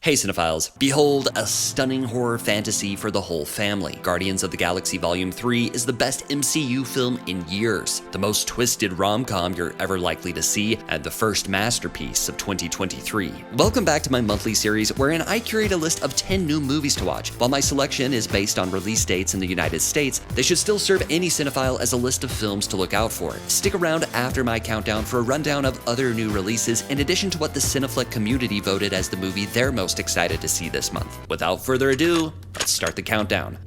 Hey cinephiles, behold a stunning horror fantasy for the whole family. Guardians of the Galaxy Volume 3 is the best MCU film in years, the most twisted rom-com you're ever likely to see, and the first masterpiece of 2023. Welcome back to my monthly series wherein I curate a list of 10 new movies to watch. While my selection is based on release dates in the United States, they should still serve any cinephile as a list of films to look out for. Stick around after my countdown for a rundown of other new releases in addition to what the Cineflick community voted as the movie they're most excited to see this month. Without further ado, let's start the countdown.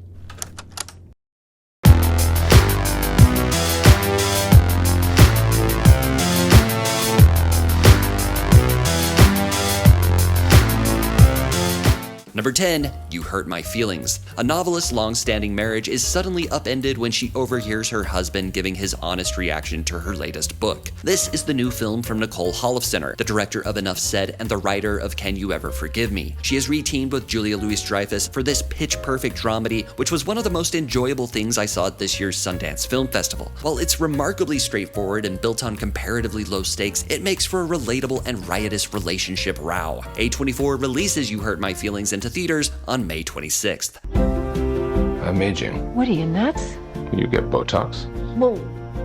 Number 10, You Hurt My Feelings. A novelist's long-standing marriage is suddenly upended when she overhears her husband giving his honest reaction to her latest book. This is the new film from Nicole Holofcener, the director of Enough Said and the writer of Can You Ever Forgive Me. She has reteamed with Julia Louis-Dreyfus for this pitch-perfect dramedy, which was one of the most enjoyable things I saw at this year's Sundance Film Festival. While it's remarkably straightforward and built on comparatively low stakes, it makes for a relatable and riotous relationship row. A24 releases You Hurt My Feelings into theaters on May 26th. I'm aging. What are you, nuts? You get Botox? Well,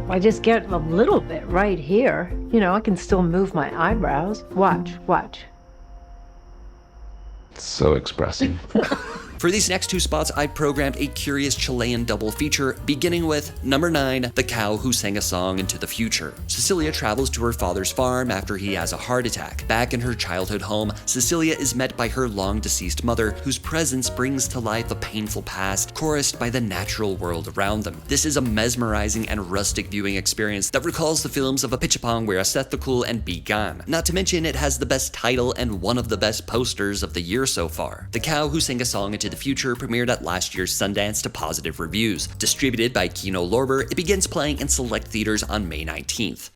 I just get a little bit right here. You know, I can still move my eyebrows. Watch. It's so expressive. For these next two spots, I programmed a curious Chilean double feature, beginning with number 9, The Cow Who Sang a Song into the Future. Cecilia travels to her father's farm after he has a heart attack. Back in her childhood home, Cecilia is met by her long-deceased mother, whose presence brings to life a painful past, chorused by the natural world around them. This is a mesmerizing and rustic viewing experience that recalls the films of A Pichapong Where Cool and Be Gone. Not to mention, it has the best title and one of the best posters of the year so far. The Cow Who Sang a Song into the Future premiered at last year's Sundance to positive reviews. Distributed by Kino Lorber, it begins playing in select theaters on May 19th.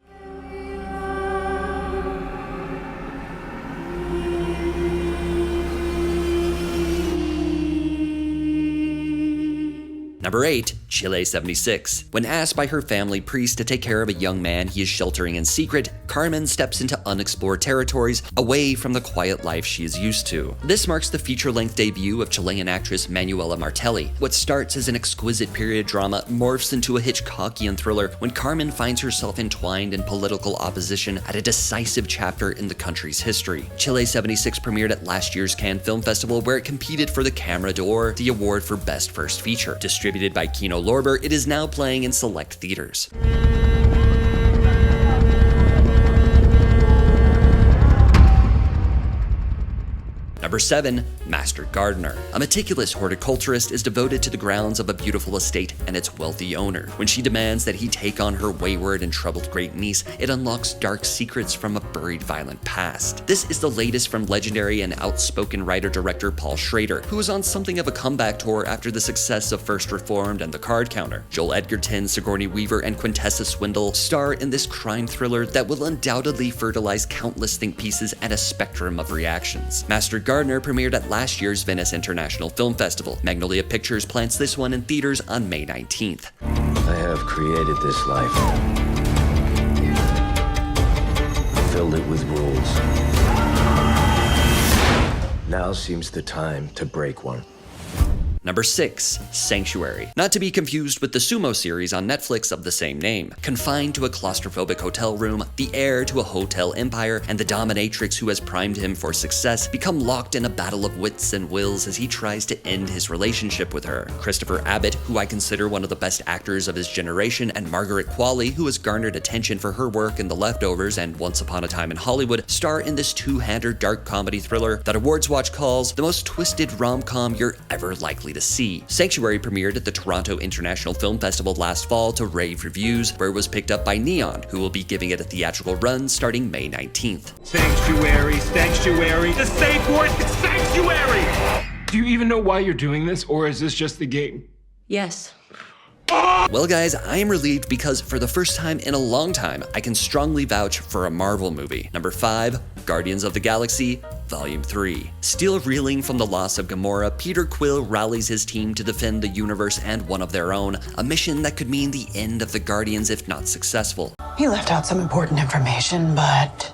Number 8, Chile 76. When asked by her family priest to take care of a young man he is sheltering in secret, Carmen steps into unexplored territories away from the quiet life she is used to. This marks the feature-length debut of Chilean actress Manuela Martelli. What starts as an exquisite period drama morphs into a Hitchcockian thriller when Carmen finds herself entwined in political opposition at a decisive chapter in the country's history. Chile 76 premiered at last year's Cannes Film Festival, where it competed for the Camera d'Or, the award for Best First Feature. Distributed by Kino Lorber, it is now playing in select theaters. Number 7, Master Gardener. A meticulous horticulturist is devoted to the grounds of a beautiful estate and its wealthy owner. When she demands that he take on her wayward and troubled great niece, it unlocks dark secrets from a buried violent past. This is the latest from legendary and outspoken writer-director Paul Schrader, who is on something of a comeback tour after the success of First Reformed and The Card Counter. Joel Edgerton, Sigourney Weaver, and Quintessa Swindle star in this crime thriller that will undoubtedly fertilize countless think pieces and a spectrum of reactions. Master Gardener premiered at last year's Venice International Film Festival. Magnolia Pictures plants this one in theaters on May 19th. I have created this life. Filled it with rules. Now seems the time to break one. Number 6, Sanctuary. Not to be confused with the Sumo series on Netflix of the same name. Confined to a claustrophobic hotel room, the heir to a hotel empire and the dominatrix who has primed him for success become locked in a battle of wits and wills as he tries to end his relationship with her. Christopher Abbott, who I consider one of the best actors of his generation, and Margaret Qualley, who has garnered attention for her work in The Leftovers and Once Upon a Time in Hollywood, star in this two-hander dark comedy thriller that Awards Watch calls the most twisted rom-com you're ever likely to see. Sanctuary premiered at the Toronto International Film Festival last fall to rave reviews, where it was picked up by Neon, who will be giving it a theatrical run starting May 19th. Sanctuary, the safe word is sanctuary! Do you even know why you're doing this, or is this just the game? Yes. Well guys, I am relieved because for the first time in a long time, I can strongly vouch for a Marvel movie. Number 5, Guardians of the Galaxy Volume 3. Still reeling from the loss of Gamora, Peter Quill rallies his team to defend the universe and one of their own, a mission that could mean the end of the Guardians if not successful. He left out some important information, but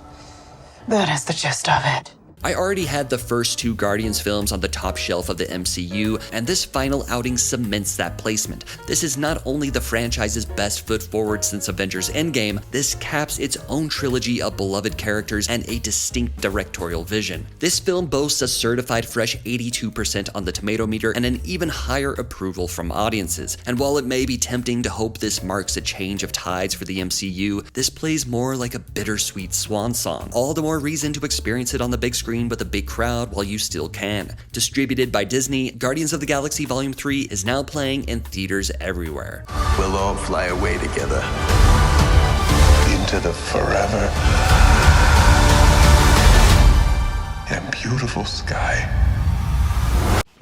that is the gist of it. I already had the first two Guardians films on the top shelf of the MCU, and this final outing cements that placement. This is not only the franchise's best foot forward since Avengers Endgame, this caps its own trilogy of beloved characters and a distinct directorial vision. This film boasts a certified fresh 82% on the tomato meter and an even higher approval from audiences. And while it may be tempting to hope this marks a change of tides for the MCU, this plays more like a bittersweet swan song. All the more reason to experience it on the big screen with a big crowd while you still can. Distributed by Disney, Guardians of the Galaxy Volume 3 is now playing in theaters everywhere. We'll all fly away together. Into the forever and beautiful sky.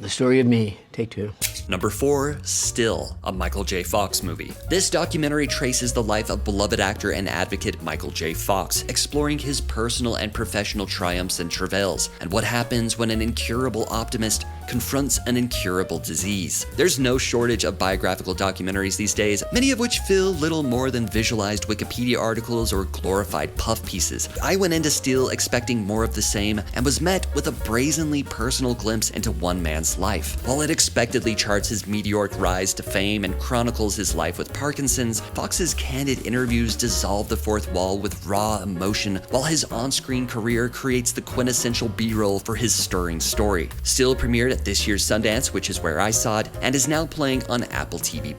The story of me, take two. Number 4, Still, a Michael J. Fox movie. This documentary traces the life of beloved actor and advocate Michael J. Fox, exploring his personal and professional triumphs and travails, and what happens when an incurable optimist confronts an incurable disease. There's no shortage of biographical documentaries these days, many of which fill little more than visualized Wikipedia articles or glorified puff pieces. I went into Still expecting more of the same, and was met with a brazenly personal glimpse into one man's life. While it expectedly charts his meteoric rise to fame and chronicles his life with Parkinson's, Fox's candid interviews dissolve the fourth wall with raw emotion, while his on-screen career creates the quintessential B-roll for his stirring story. Still premiered at this year's Sundance, which is where I saw it, and is now playing on Apple TV+.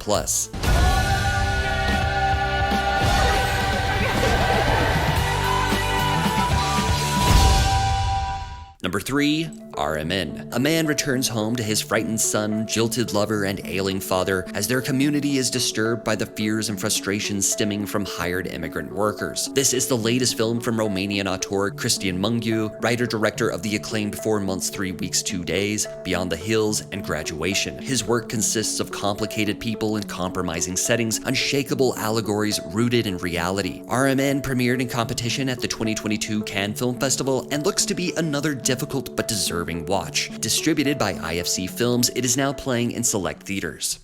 Number 3, RMN. A man returns home to his frightened son, jilted lover, and ailing father as their community is disturbed by the fears and frustrations stemming from hired immigrant workers. This is the latest film from Romanian auteur Cristian Mungiu, writer-director of the acclaimed 4 Months, 3 Weeks, 2 Days, Beyond the Hills, and Graduation. His work consists of complicated people in compromising settings, unshakable allegories rooted in reality. RMN premiered in competition at the 2022 Cannes Film Festival and looks to be another difficult but deserving watch. Distributed by IFC Films, it is now playing in select theaters.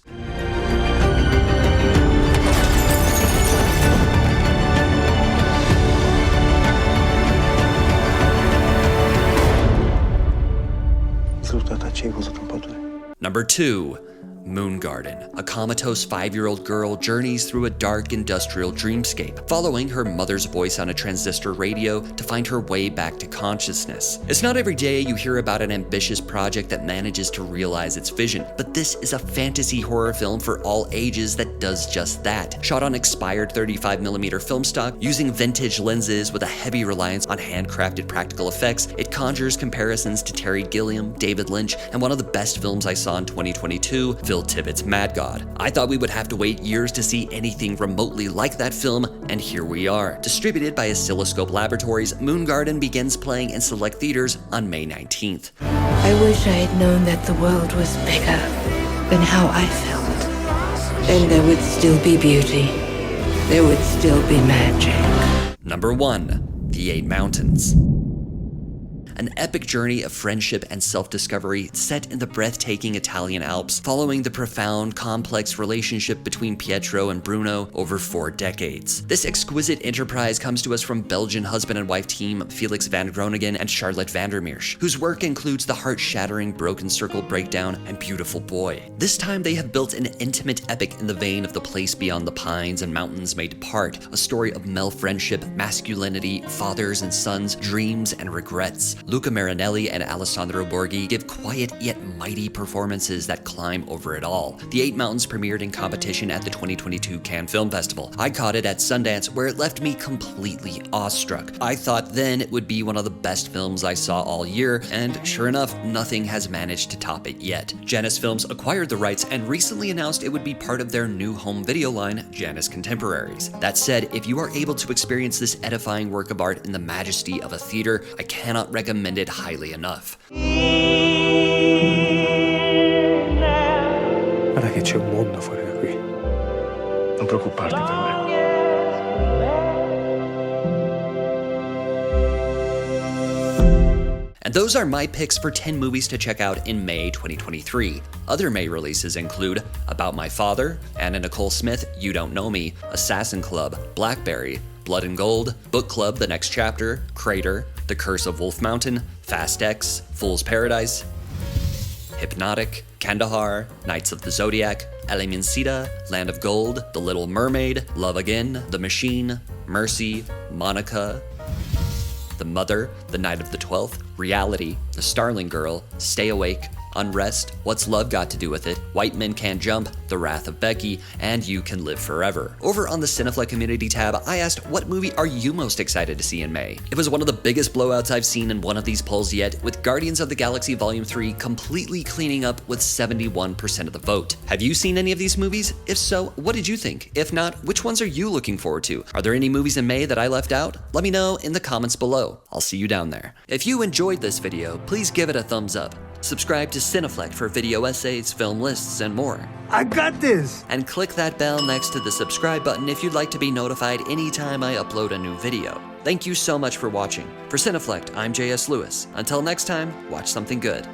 Number 2, Moon Garden. A comatose 5-year-old girl journeys through a dark industrial dreamscape, following her mother's voice on a transistor radio to find her way back to consciousness. It's not every day you hear about an ambitious project that manages to realize its vision, but this is a fantasy horror film for all ages that does just that. Shot on expired 35mm film stock, using vintage lenses with a heavy reliance on handcrafted practical effects, it conjures comparisons to Terry Gilliam, David Lynch, and one of the best films I saw in 2022, Phil Tippett's Mad God. I thought we would have to wait years to see anything remotely like that film, and here we are. Distributed by Oscilloscope Laboratories, Moon Garden begins playing in select theaters on May 19th. I wish I had known that the world was bigger than how I felt. Then there would still be beauty. There would still be magic. Number 1, The 8 Mountains. An epic journey of friendship and self-discovery set in the breathtaking Italian Alps, following the profound, complex relationship between Pietro and Bruno over 4 decades. This exquisite enterprise comes to us from Belgian husband and wife team Felix van Groningen and Charlotte Vandermeersch, whose work includes the heart-shattering Broken Circle Breakdown and Beautiful Boy. This time they have built an intimate epic in the vein of The Place Beyond the Pines and Mountains May Depart, a story of male friendship, masculinity, fathers and sons, dreams and regrets. Luca Marinelli and Alessandro Borghi give quiet yet mighty performances that climb over it all. The 8 Mountains premiered in competition at the 2022 Cannes Film Festival. I caught it at Sundance, where it left me completely awestruck. I thought then it would be one of the best films I saw all year, and sure enough, nothing has managed to top it yet. Janus Films acquired the rights and recently announced it would be part of their new home video line, Janus Contemporaries. That said, if you are able to experience this edifying work of art in the majesty of a theater, I cannot recommend it highly enough. Guarda che c'è un mondo fuori da qui. Non preoccuparti per me. And those are my picks for 10 movies to check out in May 2023. Other May releases include About My Father, Anna Nicole Smith, You Don't Know Me, Assassin Club, Blackberry, Blood and Gold, Book Club The Next Chapter, Crater, The Curse of Wolf Mountain, Fast X, Fool's Paradise, Hypnotic, Kandahar, Knights of the Zodiac, Elimincita, Land of Gold, The Little Mermaid, Love Again, The Machine, Mercy, Monica, The Mother, The Night of the 12th, Reality, The Starling Girl, Stay Awake, Unrest, What's Love Got to Do with It, White Men Can't Jump, The Wrath of Becky, and You Can Live Forever. Over on the Cineflex community tab, I asked, what movie are you most excited to see in May? It was one of the biggest blowouts I've seen in one of these polls yet, with Guardians of the Galaxy Volume 3 completely cleaning up with 71% of the vote. Have you seen any of these movies? If so, what did you think? If not, which ones are you looking forward to? Are there any movies in May that I left out? Let me know in the comments below. I'll see you down there. If you enjoyed this video, please give it a thumbs up. Subscribe to Cineflex for video essays, film lists, and more. I got this! And click that bell next to the subscribe button if you'd like to be notified anytime I upload a new video. Thank you so much for watching. For Cineflex, I'm JS Lewis. Until next time, watch something good.